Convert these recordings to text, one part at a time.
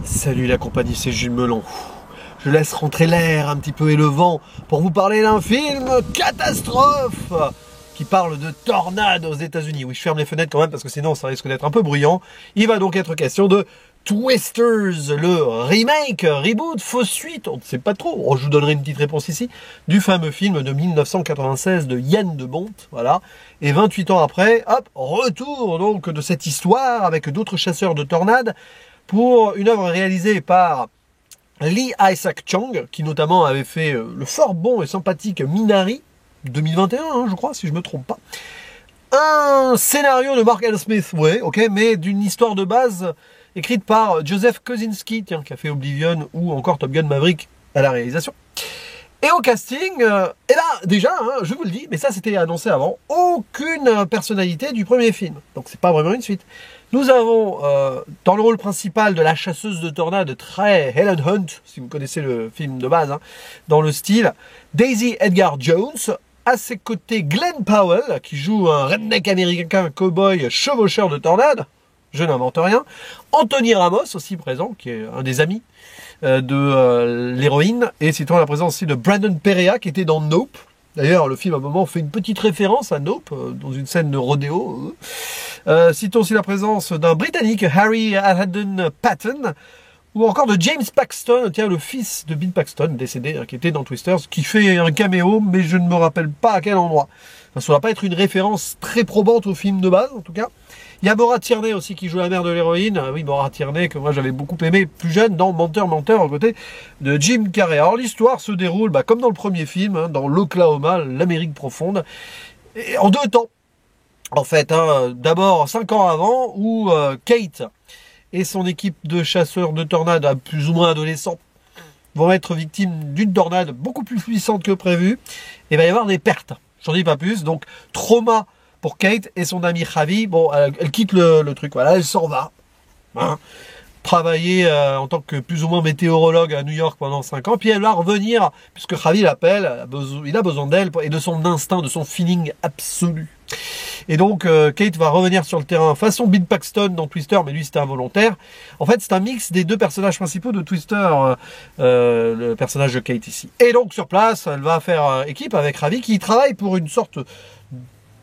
Salut la compagnie, c'est Jules Melon. Je laisse rentrer l'air un petit peu et le vent pour vous parler d'un film catastrophe qui parle de tornades aux États-Unis. Oui, je ferme les fenêtres quand même parce que sinon ça risque d'être un peu bruyant. Il va donc être question de Twisters, le remake, reboot, fausse suite, on ne sait pas trop. Je vous donnerai une petite réponse ici, du fameux film de 1996 de Yann de Bont, voilà. Et 28 ans après, hop, retour donc de cette histoire avec d'autres chasseurs de tornades pour une œuvre réalisée par Lee Isaac Chung, qui notamment avait fait le fort bon et sympathique Minari, 2021, hein, je crois, si je me trompe pas. Un scénario de Mark L. Smith, ouais, ok, mais d'une histoire de base écrite par Joseph Kosinski, tiens, qui a fait Oblivion ou encore Top Gun Maverick à la réalisation. Et au casting, eh ben déjà, hein, je vous le dis, mais ça c'était annoncé avant, aucune personnalité du premier film. Donc c'est pas vraiment une suite. Nous avons dans le rôle principal de la chasseuse de tornades très Helen Hunt, si vous connaissez le film de base, hein, dans le style, Daisy Edgar Jones. À ses côtés, Glenn Powell, qui joue un redneck américain cowboy chevaucheur de tornades. Je n'invente rien. Anthony Ramos, aussi présent, qui est un des amis de l'héroïne. Et citons la présence aussi de Brandon Perea, qui était dans Nope. D'ailleurs, le film, à un moment, fait une petite référence à Nope, dans une scène de rodéo. Citons aussi la présence d'un Britannique, Harry Haddon Patton, ou encore de James Paxton, tiens, le fils de Bill Paxton, décédé, hein, qui était dans Twisters, qui fait un caméo, mais je ne me rappelle pas à quel endroit. Enfin, ça ne va pas être une référence très probante au film de base, en tout cas. Il y a Maura Tierney aussi qui joue la mère de l'héroïne. Oui, Maura Tierney, que moi j'avais beaucoup aimé plus jeune dans Menteur, aux côtés de Jim Carrey. Alors l'histoire se déroule comme dans le premier film, hein, dans l'Oklahoma, l'Amérique profonde, et en deux temps. En fait, hein, d'abord 5 ans avant, où Kate et son équipe de chasseurs de tornades, plus ou moins adolescents, vont être victimes d'une tornade beaucoup plus puissante que prévu. Et il va y avoir des pertes. J'en dis pas plus. Donc, trauma pour Kate et son ami Javi. Bon, elle quitte le truc. Voilà, elle s'en va. Hein, travailler en tant que plus ou moins météorologue à New York pendant 5 ans. Puis elle va revenir, puisque Javi l'appelle. Il a besoin d'elle et de son instinct, de son feeling absolu. Et donc, Kate va revenir sur le terrain façon Bill Paxton dans Twister, mais lui c'était involontaire. En fait, c'est un mix des deux personnages principaux de Twister, le personnage de Kate ici. Et donc, sur place, elle va faire équipe avec Ravi, qui travaille pour une sorte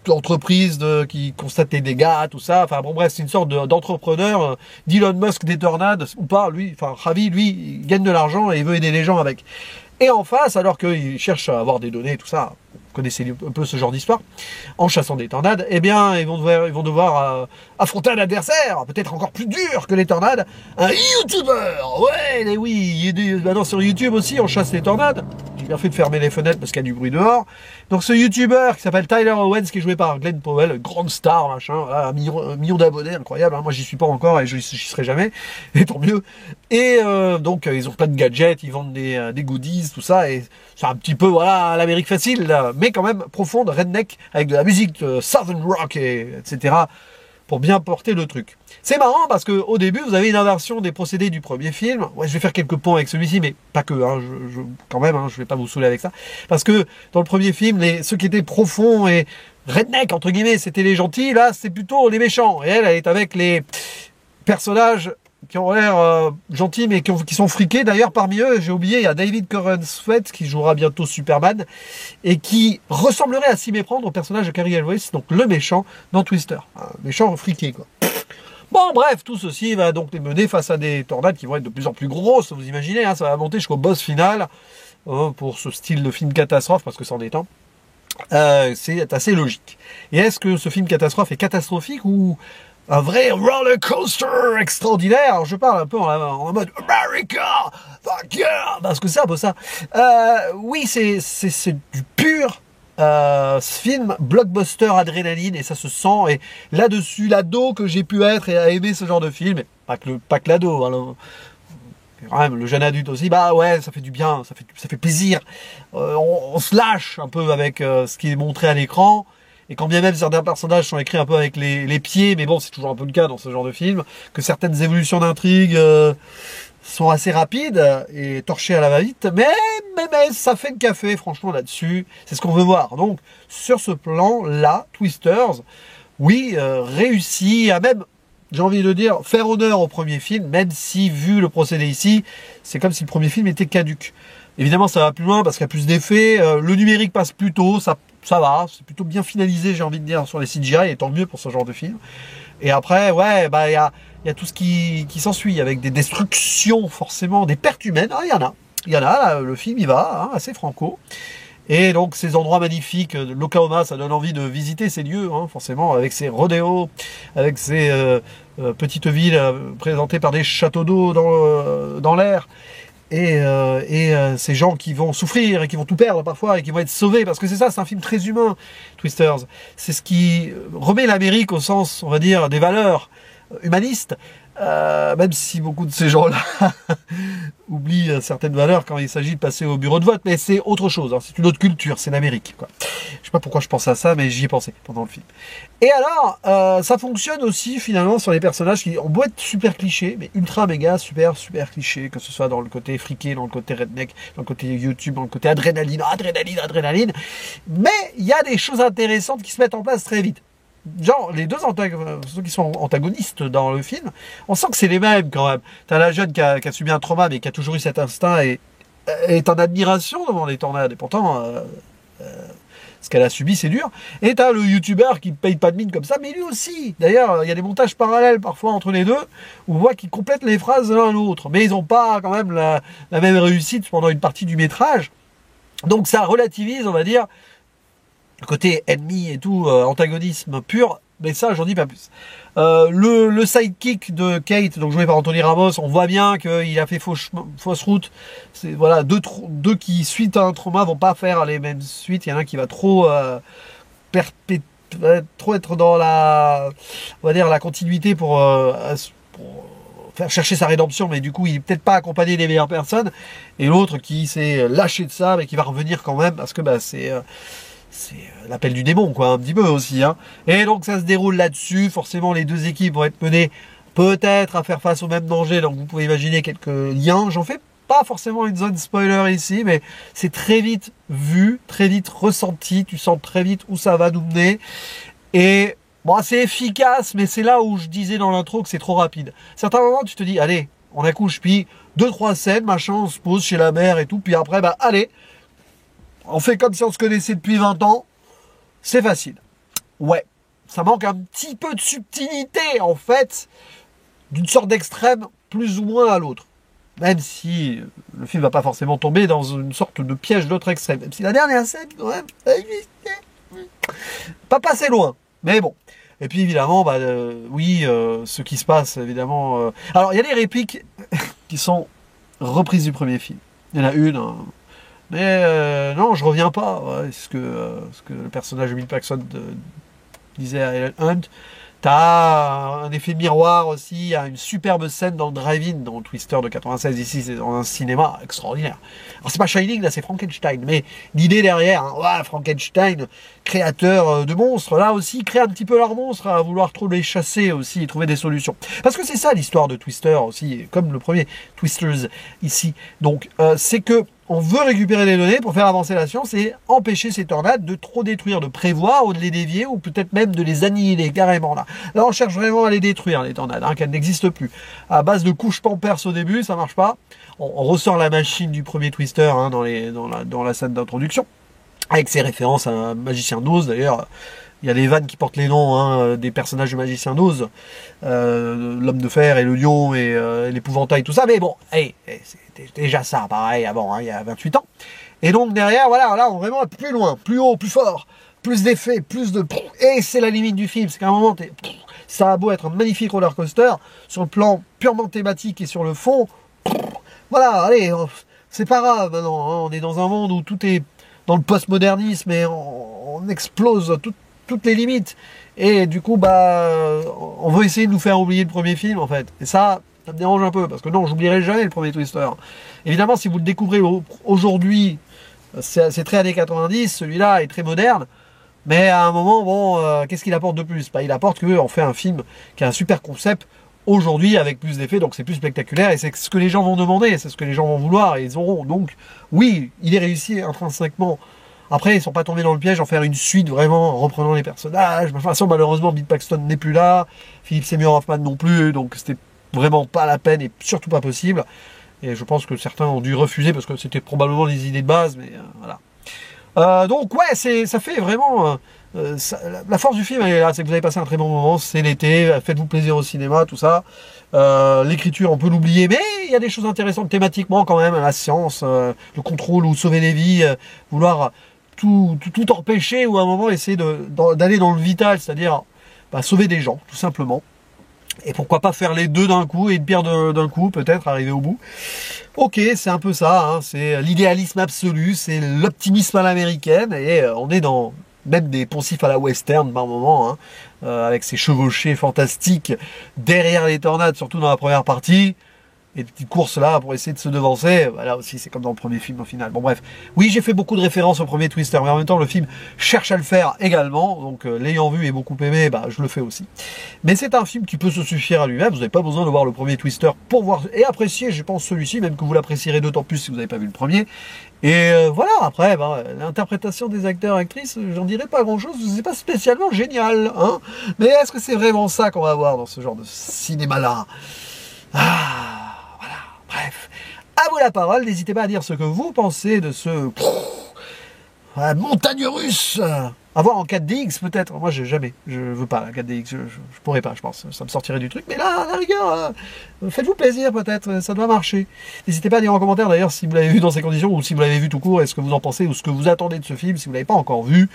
d'entreprise qui constate les dégâts, tout ça. Enfin bon, bref, c'est une sorte d'entrepreneur d'Elon Musk des tornades, ou pas, lui. Enfin, Ravi, lui, il gagne de l'argent et il veut aider les gens avec. Et en face, alors qu'il cherche à avoir des données, tout ça, vous connaissez un peu ce genre d'histoire, en chassant des tornades, eh bien, ils vont devoir affronter un adversaire, peut-être encore plus dur que les tornades, un YouTuber. Ouais, oui, maintenant sur YouTube aussi, on chasse les tornades. J'ai bien fait de fermer les fenêtres parce qu'il y a du bruit dehors. Donc ce YouTuber qui s'appelle Tyler Owens, qui est joué par Glenn Powell, grande star, machin, voilà, un million d'abonnés, incroyable. Hein. Moi, j'y suis pas encore et j'y serai jamais, et tant mieux. Et donc, ils ont plein de gadgets, ils vendent des goodies, tout ça, et c'est un petit peu, voilà, l'Amérique facile, là, mais quand même profonde, redneck, avec de la musique Southern Rock, etc., pour bien porter le truc. C'est marrant parce que au début, vous avez une inversion des procédés du premier film. Ouais, je vais faire quelques ponts avec celui-ci, mais pas que, hein, quand même, hein, je vais pas vous saouler avec ça. Parce que dans le premier film, ceux qui étaient profonds et redneck, entre guillemets, c'était les gentils, là, c'est plutôt les méchants. Et elle est avec les personnages qui ont l'air gentils, mais qui sont friqués. D'ailleurs, parmi eux, j'ai oublié, il y a David Corenswet, qui jouera bientôt Superman, et qui ressemblerait à s'y méprendre au personnage de Cary Elwes, donc le méchant dans Twister. Un méchant friqué, quoi. Bon, bref, tout ceci va donc les mener face à des tornades qui vont être de plus en plus grosses, vous imaginez, hein, ça va monter jusqu'au boss final, pour ce style de film catastrophe, parce que c'en est un. C'est assez logique. Et est-ce que ce film catastrophe est catastrophique ou un vrai roller coaster extraordinaire? Alors je parle un peu en mode America, fuck yeah, parce que c'est un peu ça. Oui, c'est du pur film blockbuster adrénaline, et ça se sent. Et là-dessus, l'ado que j'ai pu être et à aimer ce genre de film, et pas que l'ado, hein, quand même, le jeune adulte aussi, bah ouais, ça fait du bien, ça fait plaisir. On se lâche un peu avec ce qui est montré à l'écran. Et quand bien même certains personnages sont écrits un peu avec les pieds, mais bon, c'est toujours un peu le cas dans ce genre de film, que certaines évolutions d'intrigue sont assez rapides et torchées à la va-vite, mais ça fait le café, franchement, là-dessus, c'est ce qu'on veut voir. Donc, sur ce plan-là, Twisters, oui, réussit à même j'ai envie de dire, faire honneur au premier film, même si, vu le procédé ici, c'est comme si le premier film était caduque. Évidemment, ça va plus loin parce qu'il y a plus d'effets, le numérique passe plus tôt, ça va, c'est plutôt bien finalisé, j'ai envie de dire, sur les CGI, et tant mieux pour ce genre de film. Et après, ouais, bah, il y a tout ce qui s'ensuit, avec des destructions, forcément, des pertes humaines. Ah, il y en a, là, le film, il va, hein, assez franco. Et donc, ces endroits magnifiques, l'Oklahoma, ça donne envie de visiter ces lieux, hein, forcément, avec ces rodéos, avec ces petites villes présentées par des châteaux d'eau dans l'air. Et ces gens qui vont souffrir et qui vont tout perdre parfois et qui vont être sauvés, parce que c'est ça, c'est un film très humain, Twisters. C'est ce qui remet l'Amérique au sens, on va dire, des valeurs humanistes, même si beaucoup de ces gens-là oublient certaines valeurs quand il s'agit de passer au bureau de vote, mais c'est autre chose, hein, c'est une autre culture, c'est l'Amérique, quoi. Je sais pas pourquoi je pense à ça, mais j'y ai pensé pendant le film. Et alors, ça fonctionne aussi finalement sur les personnages qui ont beau être super clichés, mais ultra méga super clichés, que ce soit dans le côté friqué, dans le côté redneck, dans le côté YouTube, dans le côté adrénaline, mais il y a des choses intéressantes qui se mettent en place très vite. Genre, les deux ceux qui sont antagonistes dans le film, on sent que c'est les mêmes quand même. T'as la jeune qui a subi un trauma, mais qui a toujours eu cet instinct et est en admiration devant les tornades. Et pourtant, ce qu'elle a subi, c'est dur. Et t'as le youtubeur qui paye pas de mine comme ça, mais lui aussi. D'ailleurs, il y a des montages parallèles parfois entre les deux, où on voit qu'ils complètent les phrases l'un à l'autre. Mais ils n'ont pas quand même la même réussite pendant une partie du métrage. Donc ça relativise, on va dire, le côté ennemi et tout, antagonisme pur, mais ça, j'en dis pas plus. Le sidekick de Kate, donc joué par Anthony Ramos, on voit bien qu'il a fait fausse route. C'est, voilà, deux qui, suite à un trauma, vont pas faire les mêmes suites. Il y en a un qui va trop être dans on va dire, la continuité pour faire chercher sa rédemption, mais du coup, il est peut-être pas accompagné des meilleures personnes. Et l'autre qui s'est lâché de ça, mais qui va revenir quand même, parce que bah, c'est l'appel du démon, quoi, un petit peu aussi, hein. Et donc ça se déroule là-dessus. Forcément, les deux équipes vont être menées peut-être à faire face au même danger. Donc vous pouvez imaginer quelques liens. J'en fais pas forcément une zone spoiler ici, mais c'est très vite vu, très vite ressenti. Tu sens très vite où ça va nous mener. Et bon, c'est efficace, mais c'est là où je disais dans l'intro que c'est trop rapide. À certains moments, tu te dis, allez, on accouche, puis 2-3 scènes, machin, on se pose chez la mère et tout, puis après, bah allez, on fait comme si on se connaissait depuis 20 ans, c'est facile. Ouais, ça manque un petit peu de subtilité, en fait, d'une sorte d'extrême, plus ou moins à l'autre. Même si le film va pas forcément tomber dans une sorte de piège d'autre extrême. Même si la dernière scène, quand même, pas passé loin. Mais bon. Et puis, évidemment, bah, oui, ce qui se passe, évidemment... Alors, il y a des répliques qui sont reprises du premier film. Il y en a une... Mais non, je reviens pas. Ouais, c'est ce que le personnage de Bill Paxton disait à Ellen Hunt. T'as un effet miroir aussi. Il y a une superbe scène dans le drive-in, dans le Twister de 96. Ici, c'est dans un cinéma extraordinaire. Alors, c'est pas Shining, là, c'est Frankenstein. Mais l'idée derrière, hein, ouais, Frankenstein, créateur de monstres, là aussi, crée un petit peu leurs monstres, à vouloir trop les chasser aussi et trouver des solutions. Parce que c'est ça l'histoire de Twister aussi, comme le premier Twisters ici. Donc, c'est que on veut récupérer les données pour faire avancer la science et empêcher ces tornades de trop détruire, de prévoir ou de les dévier ou peut-être même de les annihiler carrément là. Là, on cherche vraiment à les détruire, les tornades, hein, qu'elles n'existent plus. À base de couches pampers au début, ça marche pas. On ressort la machine du premier Twister, hein, dans la scène d'introduction, avec ses références à un magicien d'Oz d'ailleurs. Il y a les vannes qui portent les noms, hein, des personnages de magicien d'Oz, l'homme de fer et le lion et l'épouvantail, tout ça. Mais bon, hey, c'était déjà ça, pareil, avant, hein, il y a 28 ans. Et donc derrière, voilà, là, on vraiment plus loin, plus haut, plus fort, plus d'effets, plus de... Et c'est la limite du film, c'est qu'à un moment, ça a beau être un magnifique roller coaster, sur le plan purement thématique et sur le fond, voilà, allez, c'est pas grave maintenant, hein, on est dans un monde où tout est dans le postmodernisme et on explose toutes les limites. Et du coup, bah, on veut essayer de nous faire oublier le premier film, en fait. Et ça me dérange un peu, parce que non, j'oublierai jamais le premier Twister. Évidemment, si vous le découvrez aujourd'hui, c'est très années 90, celui-là est très moderne, mais à un moment, bon, qu'est-ce qu'il apporte de plus? Bah, il apporte qu'on fait un film qui a un super concept, aujourd'hui avec plus d'effets, donc c'est plus spectaculaire, et c'est ce que les gens vont demander, c'est ce que les gens vont vouloir, et ils auront. Donc, oui, il est réussi intrinsèquement Après, ils sont pas tombés dans le piège en faire une suite vraiment en reprenant les personnages. De toute façon, malheureusement, Bill Paxton n'est plus là, Philip Seymour Hoffman non plus, donc c'était vraiment pas la peine et surtout pas possible. Et je pense que certains ont dû refuser parce que c'était probablement les idées de base, mais voilà. Donc ouais, ça fait vraiment... la force du film, elle est là, c'est que vous avez passé un très bon moment, c'est l'été, faites-vous plaisir au cinéma, tout ça. L'écriture, on peut l'oublier, mais il y a des choses intéressantes thématiquement quand même, la science, le contrôle ou sauver des vies, vouloir tout empêcher ou à un moment essayer d'aller dans le vital, c'est-à-dire sauver des gens, tout simplement. Et pourquoi pas faire les deux d'un coup, et une pierre d'un coup, peut-être, arriver au bout. Ok, c'est un peu ça, hein, c'est l'idéalisme absolu, c'est l'optimisme à l'américaine, et on est dans même des poncifs à la western par moment, hein, avec ces chevauchés fantastiques derrière les tornades, surtout dans la première partie. Et des petites courses là pour essayer de se devancer, là aussi c'est comme dans le premier film au final. Bon bref, oui j'ai fait beaucoup de références au premier Twister, mais en même temps le film cherche à le faire également, donc l'ayant vu et beaucoup aimé, je le fais aussi. Mais c'est un film qui peut se suffire à lui-même, vous n'avez pas besoin de voir le premier Twister pour voir et apprécier, je pense, celui-ci, même que vous l'apprécierez d'autant plus si vous n'avez pas vu le premier. Et voilà, après, l'interprétation des acteurs et actrices, j'en dirais pas grand-chose, c'est pas spécialement génial, hein. Mais est-ce que c'est vraiment ça qu'on va voir dans ce genre de cinéma-là? Bref, à vous la parole, n'hésitez pas à dire ce que vous pensez de ce montagne russe. À voir en 4DX peut-être, moi je veux pas la 4DX, je pourrais pas je pense, ça me sortirait du truc, mais là, à la rigueur, faites-vous plaisir peut-être, ça doit marcher. N'hésitez pas à dire en commentaire d'ailleurs si vous l'avez vu dans ces conditions, ou si vous l'avez vu tout court, et ce que vous en pensez, ou ce que vous attendez de ce film, si vous l'avez pas encore vu,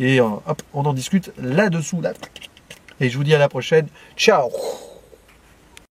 et hop, on en discute là-dessous, là. Et je vous dis à la prochaine, ciao.